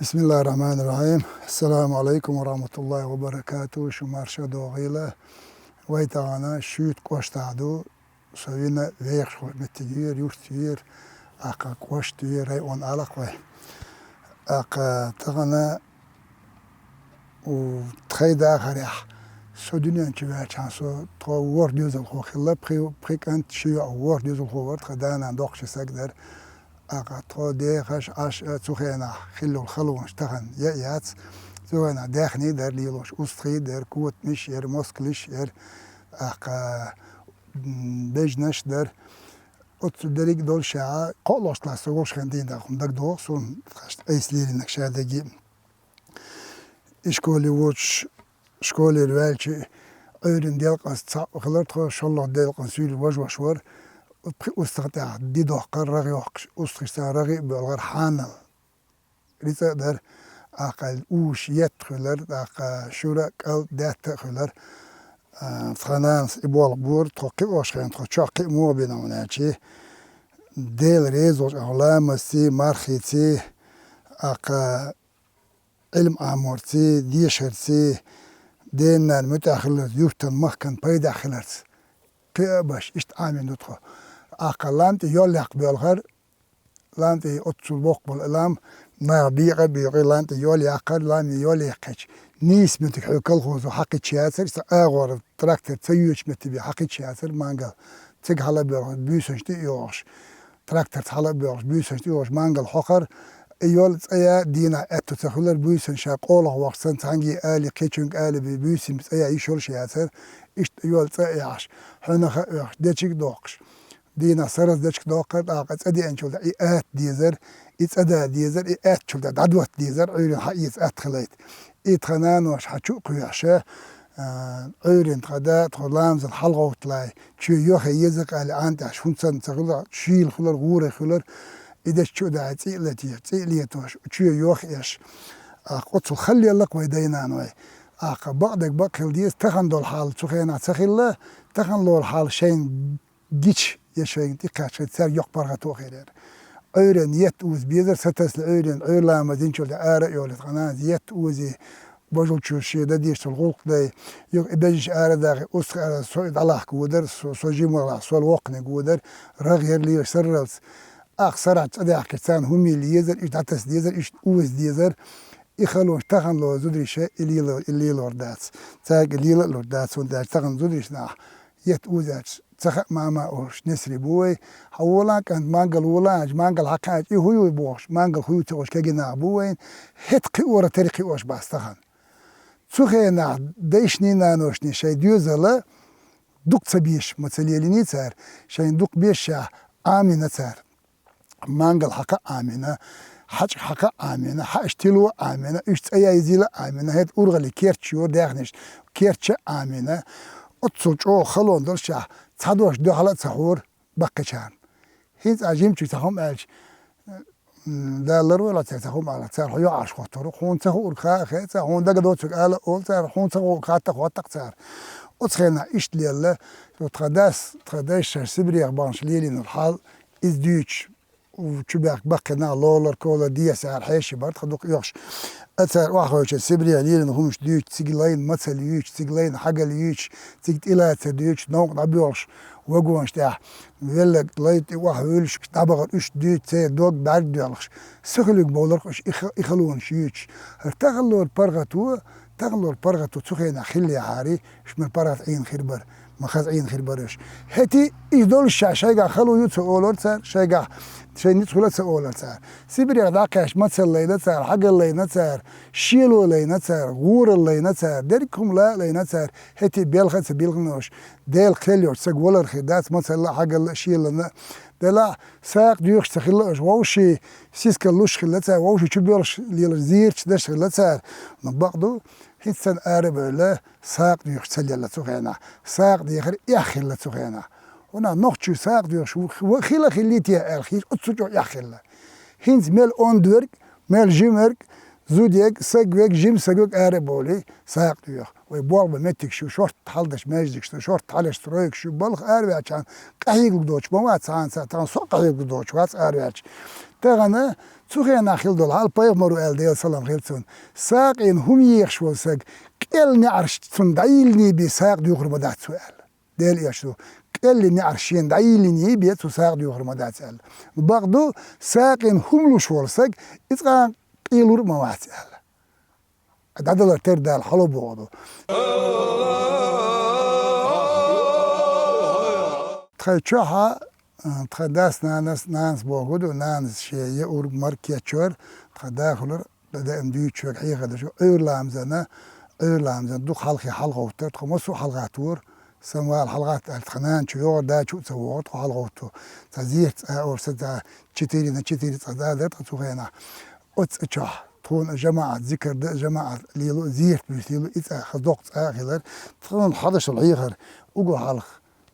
Bismillahirrahmanirrahim. Esselamu aleyküm ve rahmetullahi ve berekatuhu. Şu marşa doğuyla vaytağına şüyt koştadı. Sövüne veyek şohmeti diyor, yurt diyor. Aka koş diyor, rey on alak vay. Aka tağına o tayda akariyah. Södünyen çiver çanso. To vor diyoruz hokhilla. Prekant şiyo vor diyoruz hovart. Khadanan dokşesak der. Aka to dehash ash tsukhena khilul khalunsh tahan yat zona dakhni der lilosh ustri der kutnish yer mosklish yer aka bejnash der ot derik dol shaa qolosla sogosh khandin da khundak do son eislirin nakshadagi iskoli woch skoli welche euren delqas khlar to shallah delqas sul wajwash war استقطع دي دوح قرر يوقش استقطع رغي بالغر حامل ريتا در أقل أوش يدخلر أقل شورك أو دات خلر فرنانس إبوال بور توقي واشخين توقي مو بينا مناچي ديل ريزوش أغلامسي مرخيتي أقل علم عمورتي ديشرتي دينا المتأخلت يفتن مخكن بيدا خلرت باش اشت آمين دوتخو أقلانت يولق بالغر لانت أتصل بقبل الألام ما بيغي لانت يولق لام يولقش نيس متك حكل خوزو حقي تشاسر أغور تراكتر تيوش متبي حقي تشاسر مانجل تيج حلا بيغش بيسنش تيوش تراكتر حلا بيغش بيسنش تيوش مانجل حقر يول تسايا دينا اتو تخلر بيسن شاق اوله وقتن تانجي آلي كيتشنك آلي بيسن تسايا يشول شاسر اشت يول تساياش حنا خاش ديتشك دوقش دينا سرز ديتشك دوقر اقص ادي انشول اي ات ديزر ادا ديزر اي ات شول ددوت ديزر عيرن حيز اتخليت اي تخنانوش حچو قياشه عيرن تخدا تخلامز الحلقه وطلاي تشو يوخ يزق على انت شونسن تخلا شيل خلر غور خلر إذا شو ده تيليتوش شو يوخ إيش قطع خلي الله ويدينا نوي بعدك بقول ديس تخندو الحال تخينا تخيله تخندو الحال شين جيش يشين تكاش تسار يقبر توخير أورن يت وز بيزر ستس أورن أورلا ما دينشوا لآرة يولد قناة يت وزي بجول شو شيء ده ديش الغلق ده يق بيجش آرة ده أسخ آرة سويد الله كودر سوجيم الله سوال وقنا كودر رغير لي سرلس أخسرت أدي أحكتان همي ليزر إيش تعتس ديزر إيش أوز ديزر يخلوش تخن لو زودري شيء اللي لوردات تاج اللي لوردات ونداش تخن زودريش ناح يت أوزات تخ ما أوش نسري بوي حولا كان مانجل ولاج مانجل حكاج إيه هو يبوش مانجل هو توش كجنا بوين هت قورة تريقي وش بس تخن سخينا ديشني نانوشني شيء ديوزلا دق تبيش مثليليني تار شيء دق بيش آمنة تار مانجل حقا آمنة حج حقا آمنة حاشتلو آمنة إشت أيازيلا آمنة هاد أورغلي كيرتشيو داخنش كيرتش آمنة أتصلشو خلون درشا تصدوش دو حالة تحور بقشان هيت عجيم تي تخم ألش دالر ولا تخم على تار حيو عرش خطر خون تخور خا هون دقا دوتك على أول تار خون تخور خاتك واتك تار أتخينا إشت ليلا تخداش سبريغ بانش ليلين الحال إز ديوش وشباك بقنا لولر كولا دي سعر حيشي برد خدوك يوش أثر واحد سبري علينا همش ديوش تيجلين مثل يوش تيجلين حاجة ليوش تيجت إلى تديوش نوع نبيوش وجوانش تاع ويلا ليت واحد يقولش تبغى إيش ديوش تي دوق بعد ديالش سخلك بولرش إخلون شيوش ارتغلوا البرغتو تغلو البرغة تسخينا خلي عاري شمل برغة عين خربر مخاز عين خربرش هتي يدول الشاشة خلو يوتس أولر صار شيء ندخل أولر صار سيبري غداكش مثل لينا صار حق لينا صار شيلو لينا صار غور لينا صار دركم لا لينا صار هتي بيلخس بيلغنوش ديل خليو سقولر خدات مثل حق شيلنا دلا ساق ديوخ تخلوش ووشي سيسكلوش خلتها ووشي تشبيرش ليلزيرش دش خلتها نبقدو هيتسن آرب له ساق ديوخ تسلي لتسوخينا ساق ديخر يخل لتسوخينا ونا نوختشو ساق ديوخ خيلا خليتيا الخير اتسوجو يخل هينز ميل اوندورك ميل جيمرك زوديك ساقوك جيم ساقوك آربولي ساق ديوخ ويبوغ بمتك شو شورت حلدش ماجدك شو شورت حلش ترويك شو بلخ آربي عشان قحيق دوش بوات سان ساتان سو قحيق دوش وات آربي تغنى تسوخينا خيل دول هال بايغمرو الديال سلام خيلتون ساق إن هم يخشوا ساق كل نعرش تندعيلني بساق ديوخر مدات سؤال ديال يشتو كل نعرشين دعيلني بيتو ساق ديوخر مدات سؤال بغدو ساق إن هم لو شوال ساق إتغان قيلور موات سؤال عدد ترد الحلو بوضو تخيشوها تخداس نانس بوغدو نانس شيء اور مركيتشور تخداخلر بدا امديو تشوك حيغه شو ايرلامزنا ايرلامزن دو خلقي حلقه وتر خمسو حلقاتور سموا الحلقات الخنان شو دا شو سووت حلقوتو تزيت اور سدا تشتيري تزادت تسوغينا اتشح تكون جماعة ذكر جماعة ليلو زيرت بيلو إذا خدوقت آخر تكون حدش العيخر وقو حلق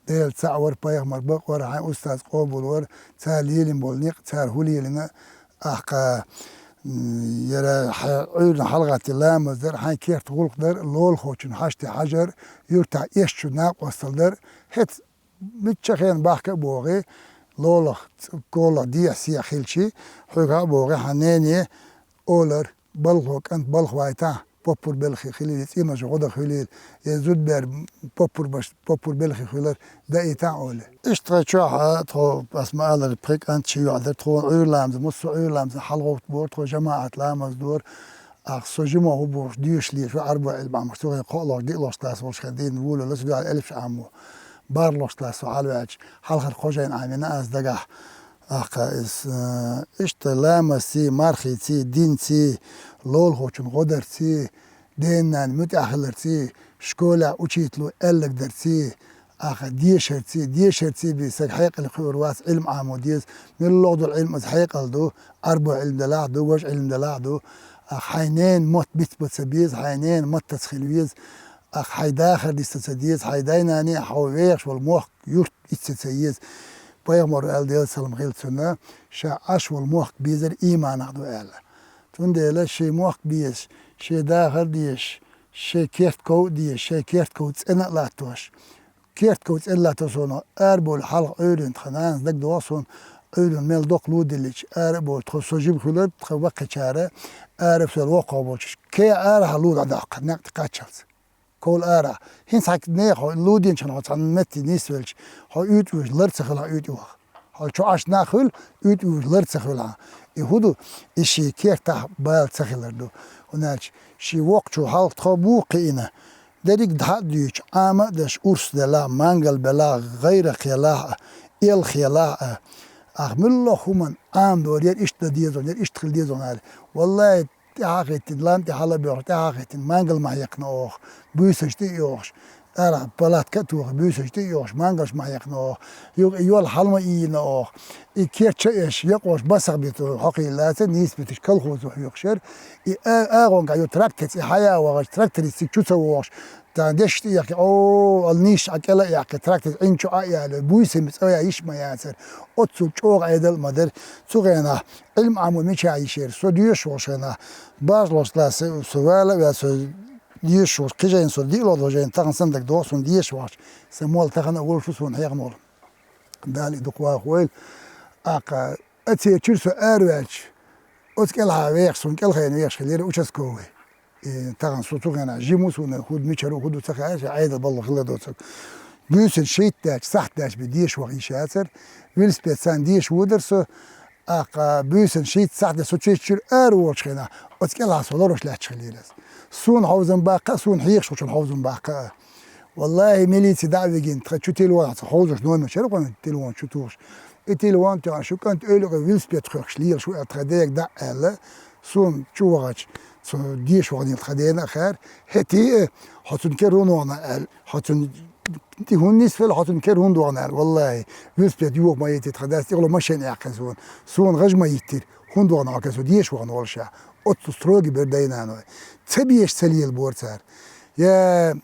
ديل تعور بايغمر بق ورا عين أستاذ قابل ور تال يلين بولنيق تال هولي لنا أحقا يرى عيرنا حلقة اللام در حين كير تغلق در لول خوشن حاشتي حجر يرتع يشتو ناق وصل در هت متشخين باحكا بوغي لولخ كولا دي سيا خيلشي حقا بوغي حنيني أولر بلغوك أنت بلغ وايتا بوبور بلخي خليل إيما جغودا خليل يزود بير بوبور بلخي خليل دا إيتا أولي إشتغى شوحة تخو أسماء الله البريك أنت شيو عذر تخو عيرلامز مصو عيرلامز حلغوت بور تخو جماعة لامز دور أخصو جمع هو بور ديوش لي شو عربو علبا مكتوغي قولوك دي لوش تلاس وش خدين نقولو لسو دي على الألف شعامو بار لوش تلاس وعالواج حلخر خوشين عامينا أز دقاح أخاس إشت لامسي مارخيتي دينتي لول خوشن غدرتي دينان متأخلرتي شكولا أوشيتلو ألك درتي أخا ديشرتي بسك حيق الخيرواس علم عاموديز من اللغة العلم از حيق الدو أربع علم دلاع دو وش علم دلاع دو أخ حينين موت بيت سبيز حينين موت تسخيلويز أخ حيداخر دي ستسديز حيدايناني حويش والموخ يورت إتسيز بايغمر الديال سلام خيلتنا شا أشوال موخ بيزر إيمان أخدو ألا تنديلا شي موخ بيش شي داخل ديش شي كيرت كو ديش شي كيرت كو تسأنا لا توش كيرت كو تسأنا لا توشونو أربو الحلق أولين تخنانس دك دواسون أولين ميل دوك لودليش أربو تخصو جيب خلال تخو وقت شارة أرب سوال وقع بوشش كي أرها لود عداق ناك تقاتشلس كول آرا هين ساك نيخو لودين شنو تان متي نيسولش هو يوتوش لرتخلا يوتوخ هو شو عش ناخل يوتوش لرتخلا يهودو إشي كيرتا بال تخلردو ونالش شي وقتو حال تخبوقينا دريك ده ديوش عامة دش أرس دلا مانجل بلا غير خيلاء إل خيلاء أخمل الله هم عام دور ير إشت ديزون ير إشت خل ديزون والله تحقيقتين لام تحلا بيوخ تحقيقتين مانجل ما يقنوخ بيسشتي يوخش أرى بلاد كتوخ بيسشتي يوخش مانجلش ما يقنوخ يول حلما إينوخ إكيرتش إيش يقوش بسق بيتو حقي لازم نيس بيتش كل خوز وحيوخشر أغون قايو تراكتس حياة وغش تراكتر يسيكتوسا وغش تاندشتي يحكي أو النيش أكلا يحكي تراكتس إنشو آيالو بويسي مسويا يشما ياسر أتسو تشوغ عيدل مدر سوغينا علم عمو ميشا عيشير سو ديوش وشينا باز لوش سوالا وسو ديش وش كجين سو ديلو دوجين تاغن سندك دوسون ديش وش سمول تاغن أول فسون هيغ نول دالي دقوا خويل أقا أتسي تشرسو أرواج أتكالها ويخسون كالخين ويخش خليري وشسكوه تاغن سوتوغينا جيموسون خود ميشارو خودو تخاش عيد بالله خلا دوتك بيوسن شيت داش صح داش بديش وغيشاتر ويلس بيتسان ديش ودرسو اقا büyüsün şehit sahte suçu oluşkena otkel hasolar oşla çıkılıyız. Sun havuzun baqa sun hiyik şuçun havuzun baqa. Vallahi milisi davigin tçu telefon havuzun nonu şerqon telefon şutuş. التلوان تاع شو كانت اولو ويلس بيتخش ليل شو اتخديك دا الا سون شوغاش سو ديش وغني الخدينا خير هتي حتن كرون وانا ال حتن تي هون نسفل حتن كرون وانا والله ويلس بيت يوغ ما يتي تخداس يغلو ماشين يعكسون سون غج ما يتير هون وانا عكسو ديش وانا ولشا ات ستروغي بردينانو تبيش سليل بورتار يا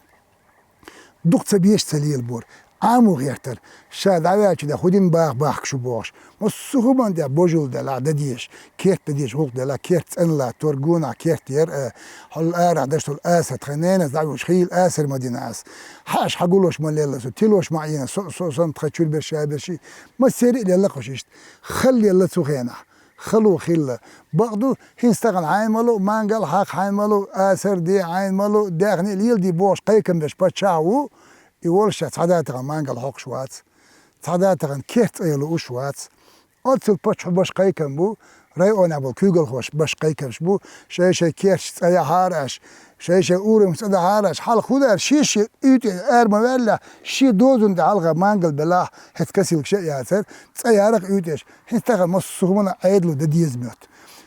دوق تبيش سليل بور عامو غيرتر شاد عوالش ده خودين باخ شو باش مصوه من ده بوجل ده لا ده ديش كيرت ديش غوق ده لا كيرت ان لا تورجونا كيرت ير هل ارع دشتو الاسر تخنينا زعوش خيل اسر مدينة اس حاش حقولوش ماليلا سو تلوش معينا سو سن تخشول برشي ما سيري اللي لقوشيشت خلي الله سوخينا خلو خيل بعضو هنستغل عيملو مانقل حق عيملو اسر دي عيملو داغني اليل دي بوش قيكم باش باتشاو يولش تعداتغن مانقل حق شوات تعداتغن كيرت ايلو وشوات أتصل باش قيكم بو رايون ابو كوغل خوش باش قيكمش بو شي كيرش تايا هارش شي اورم تايا هارش حال خودر شيش يوت ارما ولا شي دوزن دالغا مانقل بلا هتكسل شي ياسر تايارق يوتش هتغ مصومنا ايدلو دديزمت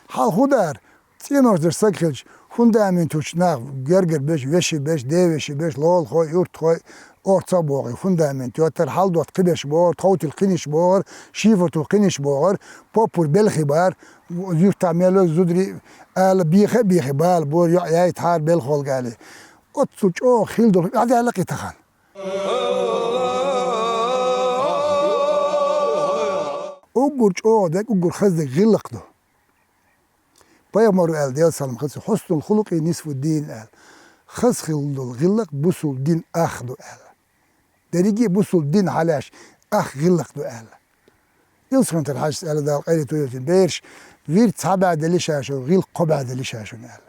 حال خودر تينوش در سكج fundament uçnak gerger beş veşi beş deveşi beş lol koy yurt koy orta boğu fundament yotar haldot kıbeş boğur tavtil kiniş boğur şifotu kiniş boğur popur belxi bar yurt tamelo zudri al bihe bal bor ya ithar bel khol gali ot suç o khildo hadi alaqi taxan ugur o dek ugur khazde gillaqdo Peygamber el diye salam khas husnul huluqi nisfu din el. Khas khildul gillaq busul din akhdu el. Derigi busul din halash akh gillaqdu el. Yılsın ter hajs el dal qayli toyotin berş vir taba delişaşo gil qoba delişaşo el.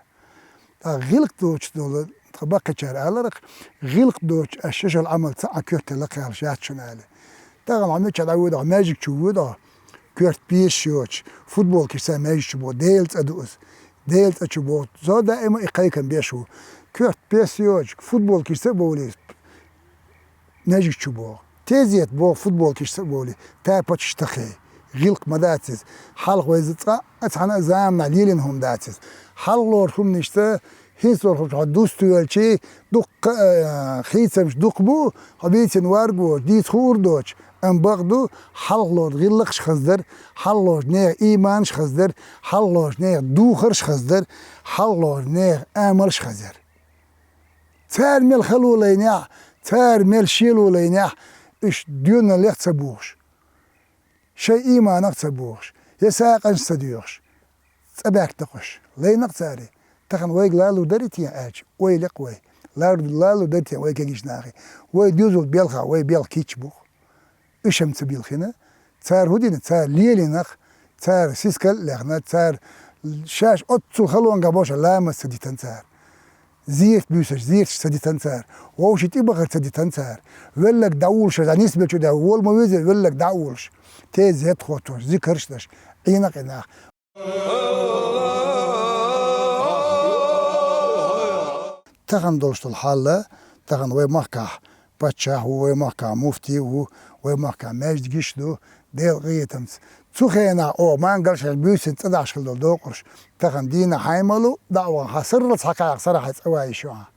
Ta gilq doç dolu tabaq çar alaraq gilq doç ashshal amal ta akurt laqal shatshon el. Tağam amet çadawda magic chuwda كرت بيشوش فوتبول كيسا ماجي بو ديلت اتشبو زو دائما اقايكم بيشو كرت بيشوش فوتبول كيسا بولي ماجي تشبو تيزيت بو فوتبول كيسا بولي تابا تشتخي غلق مداتز حلق ويزتقا اتحنا زامنا ليلنهم داتز حلور هم نشتا هينسور هم دوستو يلشي دوق خيسمش دوق بو هبيتن واربو ديت خوردوش ام باغدو حلور غلقش خزدر حلور نير ايمانش خزدر حلور نير دوخرش خزدر حلور نير امرش خزدر تارمل خلولينيا تارمل شيلولينيا اش ديونا ليخ تسبوش شي ايمانك تسبوش يساقنش تديوش تباك تقش لينق تاري تخن ويق لالو دريتيا اج ويلق وي لالو دريتيا ويك جيشناخي وي ديوزول بيلخا وي بيل كيتشبوخ اشم تبيل خنا تار هودين تار ليلينخ تار سيسكل لغنا تار شاش اتسو خلون قبوش لا سديتن تار زيت بيوسش زيت سديتن تار ووش تيبغر سديتن تار ولك داولش نسبة شو دا وول ما ويزل ولك داولش تيز هت خوتوش ذكرشتش عينك عينك تغن دولشت الحالة تغن وي مكة باتشاه وي مكة مفتي وي مكة ماجد جيشدو ديل غيتمس تسوخينا او ما نقلش البيوسن تدعش خلدو دوقرش تغن دينا حيملو دعوة حسرت حقائق صراحة تسواي شوها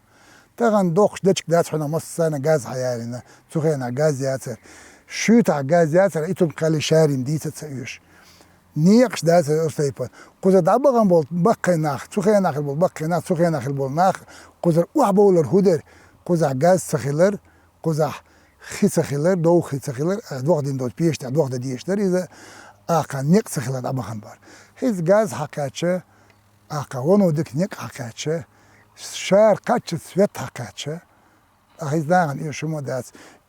تغن دوقش دتشك دات حنا مص سنة غاز حيالنا تسوخينا غاز ياسر شوتا غاز ياسر ايتم قالي شارين ديتا تسيوش نيقش دات أصيبا قدر دعبغن بول بقي ناخ تسوخينا ناخ البول بقي ناخ تسوخينا ناخ البول ناخ قدر وحبولر هودر قزع غاز سخيلر قزع خي سخيلر دو خي سخيلر دوغ دين دوت بيشت دوغ ديشتر إذا آقا نيق سخيلر دعبغن بار هيز غاز حقاتشه آقا ونو ديك نيق حقاتشه شار قاتش سويت حقاتشه هيز داغن إيش شو دات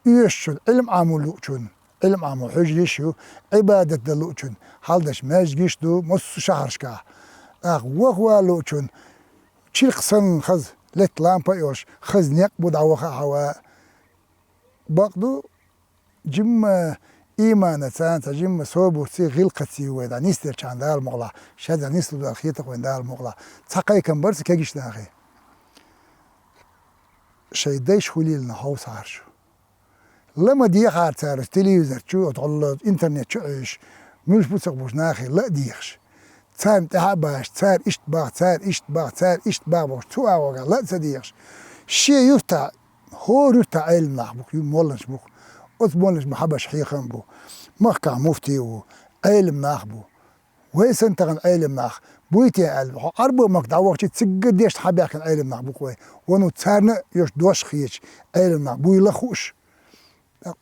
إيش علم عامو لوچون علم عامو حجيشو عبادة دلوچون حالدش ماجيش دو مص شهرشكا وخوا لوچون چيل قسن خز لت لامبا يوش خز نيق بود عوخا هوا باقدو جم إيمان تان تجمع صوب ورسي غلقتي ويدا نيستر كان دال مغلا شدا نيستر دال خيتك وين دال مغلا تقي كم برس كيجش داخي شي ديش خليل نحوس عرشو لما دي خار تار تلفزيون شو تقول انترنت شو ايش مش بوسق بوش ناخي لا ديخش تام تعباش تار اشتباه تار اشتباه تار اشتباه بوش تو اوغا لا تديخش شي يفتع هو يفتع علم نحبك يمولش بوك أثبونش محبش حيخن بو مخكع مفتي وعلم ناخبو ويسن تغن علم ناخ بويتي علم أربو مقدع وقت تسجد يش حبيك علم ناخ بوكوي ونو تسارنا يش دوش خيش علم ناخ بوي لخوش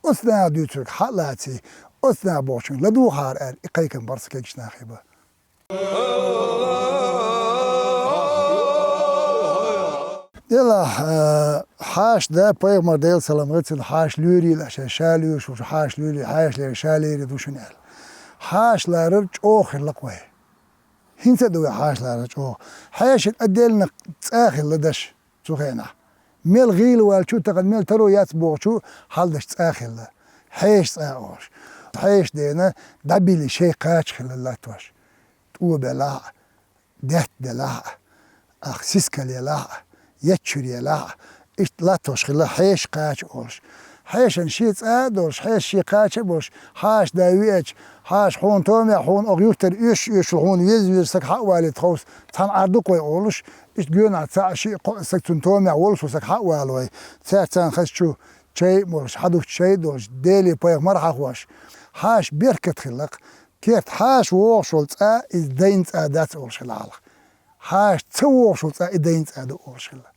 أثنا دوترك حالاتي أثنا بوشن لدو خار إقايكن برسكيش ناخيبا يلا حاش ده بيغمر ديل سلامتين حاش لوري لاشا شاليوش وش حاش لوري حاش لي شاليري دوشنال حاش لا رج اوخ لقوي هنت دو حاش لا رج اوخ حاش ادلنا تاخل لدش تخينا ميل غيل والشو تقد ميل ترو ياتبوغ شو حالدش تاخل حيش تاخوش حيش دينا دبيلي شي قاش خل الله توش تو بلا دهت دلا اخ سيسكالي لا يتشري لا إيش لا تشخلا حيش قاش أولش حيش نشيت أدولش حيش شي قاش بوش حاش داويج حاش حون تومي حون أغيوتر إيش حون يز سك حوالي تخوس تان أردوك وي أولش إيش جونا تاع شي سك تومي أولش وسك حوالي تاع خش شو شيء مولش حدو شيء دولش ديلي باي مرحة خوش حاش بيركت خلق كيرت حاش ووشل تاع إزدين تاع دات أولش العالق حاش تووش وتا إدينت أدو أوشلا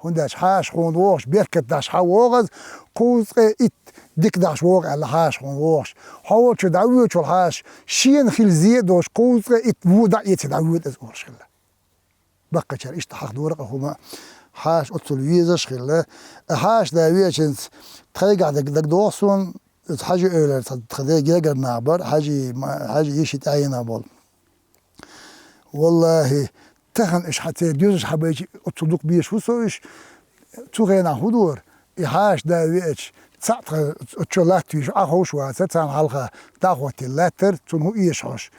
هنداش حاش خون ووش بيركت داش حووغز قوز إت ديك داش ووغ على حاش خون ووش حووش دعويوش والحاش شين خيل زيدوش قوز إت وودا إت دعويد أز أوشلا بقى شر إيش تحق دورق هما حاش أتصل ويزش خلا حاش دعويش إنت تخيق عدك دك دوسون حاجة أولى تخذي جاجر نعبر حاجة يشي تعينا بول والله تخن إيش حتى جوزش حبيجي أتصدق بيش وصوش تغينا هدور إحاش داويش تسعت أتشلاتيش أخوش واتسان حلقة تاخوت اللاتر تنهو إيشوش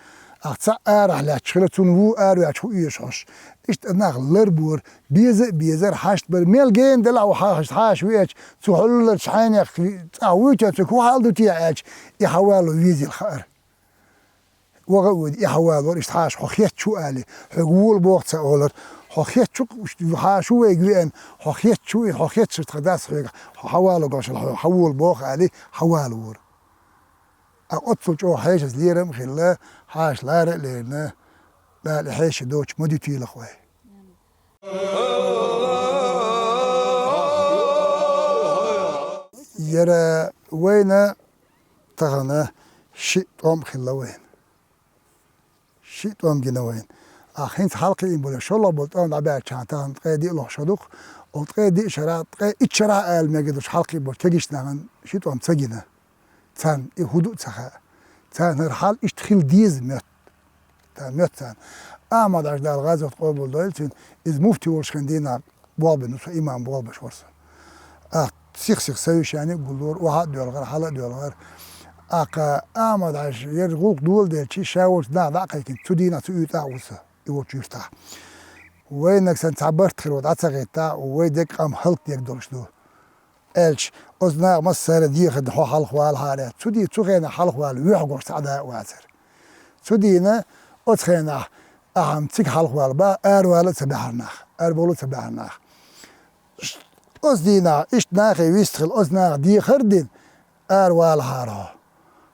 أختصا أرح لاتشخلة تنهو أروياتش هو إيشوش إشت أناخ لربور بيزر حاشت برميل جين دلع وحاش ويش تحلل شحين أعويتش تكو حالدو تيعاش يحوالو ويزي الخير وغود يحوال ورش حاش حخيت شو آلي حقول بوقت سأولر حخيت شو حاشو يجوين حخيت شو تخداس حيق حوالو قاش حول بوق آلي حوال ور أقصل شو حيش ليرم خلا حاش لارق لنا لا لحيش دوش مدتي لخوي يرى وين تغنى شيء طعم خلا وين شيء طعم جنوين أخين حلقة يقول شو الله بلطان عبارة كان تان قيدي الله شدوق أو قيدي إشارات إشارة المجدوش حلقة يقول تجيش نعم شيء طعم سجنة تان يهودو تخا تان الحال إشتخيل ديز مت تان مت تان أحمد عجل الغازة قبل دولتين إذ مفتي ورشخندينا بوابن وصو إمام بوابش ورسا سيخ سيوش يعني قلور واحد دول غير حلق دول غير أقا أحمد عجل يرغوك دول ديل شي شاورت داقا يكن تدينا تؤيتا وصا يوش يفتح وينك سنتعبرت خلوت عتغيتا ويدك أم حلق ديك دولش دو إلش أزنا مصر ديخد حو حلق والحالات تدي تغينا حلق والويحقوش تعدا واتر تدينا أتخينا أهم تيك حلق والبا أروالة تبعرناخ أربولة تبعرناخ أزدينا إشت ناخي ويستخل أزنا دي خردين أروال هارا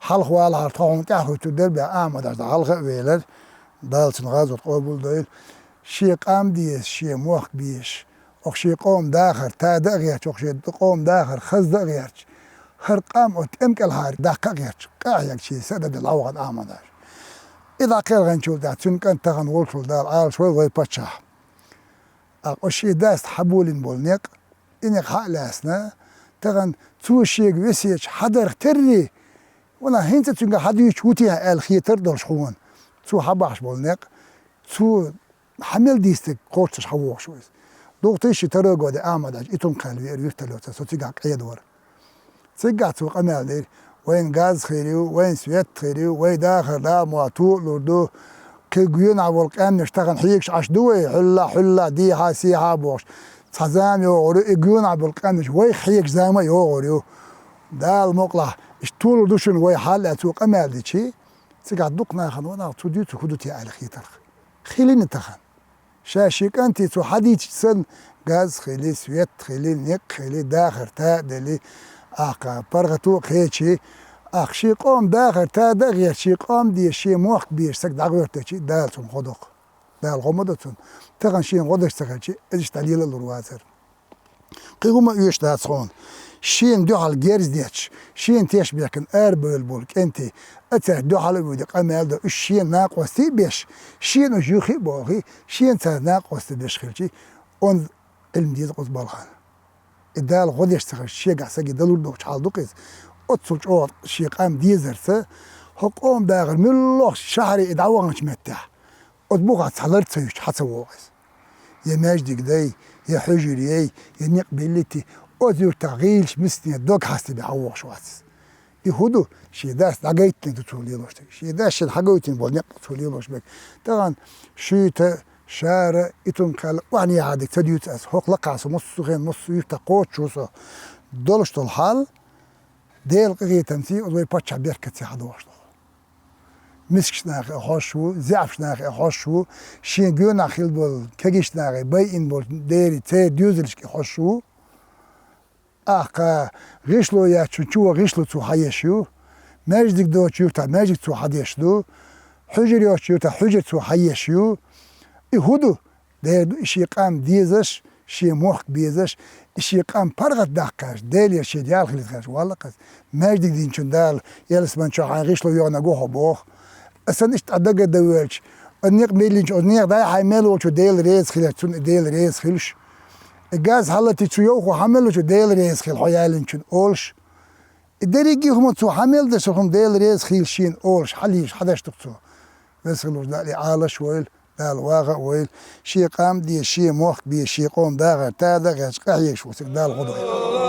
حلق والهار طاهم كاخو تدر بها آمد عشد حلق ويلر دالتن غازوت قبول دويل شي قام ديس شي موخ بيش أخ شي قوم داخر تا دغيرش أخ شي قوم داخر خز دغيرش خر قام أتمك الهار داقا غيرش قاعيك شي سدد العوغد آمد عشد إذا قيل غنشول دا تنكن تغن ولشول دا آل شوي غي باتشاه أقشي داست حبولين بولنيق إنك حق لاسنا تغن توشيق ويسيش حدر تري ولا هنت تنكا حديش وتيها آل خيتر دولش خوان تو حباش بولنيق تو حمل ديستك قوتش حووخ شويس دوغتيشي تروغو دي آمد عج إتون قالوي إريفتلو تسو تيقاق عيد ور تيقاق تو قمال دير وين غاز خيريو وين سويت خيريو وين داخل دا مواتو لوردو كي جيون عبول قام نشتغل حيكش عشدوي حلا دي ها سي ها بوش تزام يو جيون عبول قام وي حيك زاما يو دا المقلع اشتول دوشن وي حال اتوق امال دي شي تقعد دقنا خنونا توديو تخدوتي على خيتر خيلين تخن شاشيك انت تو حديث سن غاز خيلي سويت خيلي نيك خيلي داخل تا دلي اقا برغتو خيشي اخشي قوم داخل تا دغيا شي قوم دي شي موخ بيرسك دغورتشي دالتون خدوق دال غمدتون تغن شي غدش تغشي ايش تعليل الرواتر قيوم يوش داتسون شين دوحل جيرز ديتش شين تيش بيكن اربل بولك انت اتر دوحل بودك امال دو شين ناقوستي بيش شين جوخي بوخي شين تا ناقوستي بيش خلشي اون علم ديز قص بالخان الدال غدش تغش شي قاسقي دلور دوك شحال دوكيز اتسوج او شي قام ديزرسه حقوم باغر من الله شهري ادعوانش متاح اطبوغ تصلرت سيش حسووغس يا ماجدك داي يا حجري يا نقبلتي أذير تغيلش مسني دوك حاسي بحوق شواتس يهودو شي داس دقيتني تولي لوش شي داس شي حقوتين بولنق تولي لوش بك طبعا شيتا شارع اتون قال واني عادك تديوت اس حق لقاس نص غين نص يتقوت شوسو دولش الحال ديل قغي تمسي وي باتش بيركتي حدوش مسكشناخ خوشو زعفشناخ خوشو شي جونا خيل بول كجشناخ باي ان بول ديري تي ديوزلش خوشو اخ غيشلو يا تشو غيشلو تو حيشو ماجدك دو تشوتا ماجدك تو حديشدو حجر يو تشوتا حجر تو حيشو يهودو دير شي قام ديزش شي موخ بيزش شي قام برغت داكاش ديل شي ديال خليتاش والله قز ماجدك دين شندال يلس من شو غيشلو يونا غو بوخ اسنشت ادق دوالش انيق ميلينش انيق داي حيملو تشو ديل ريز خليتون ديل ريز خلش الجاز حالتي تشيوخ حملو شو ديل ريز خيل حيالين شن اولش الدريجي هم تو حمل ده شهم ديل ريز خيل شين اولش حليش حداش تقصو بس خلوش دالي عالش ويل دال واغا ويل شي قام دي شي موخ بي شي قوم داغر تا داغر قحيش وسك دال غدوي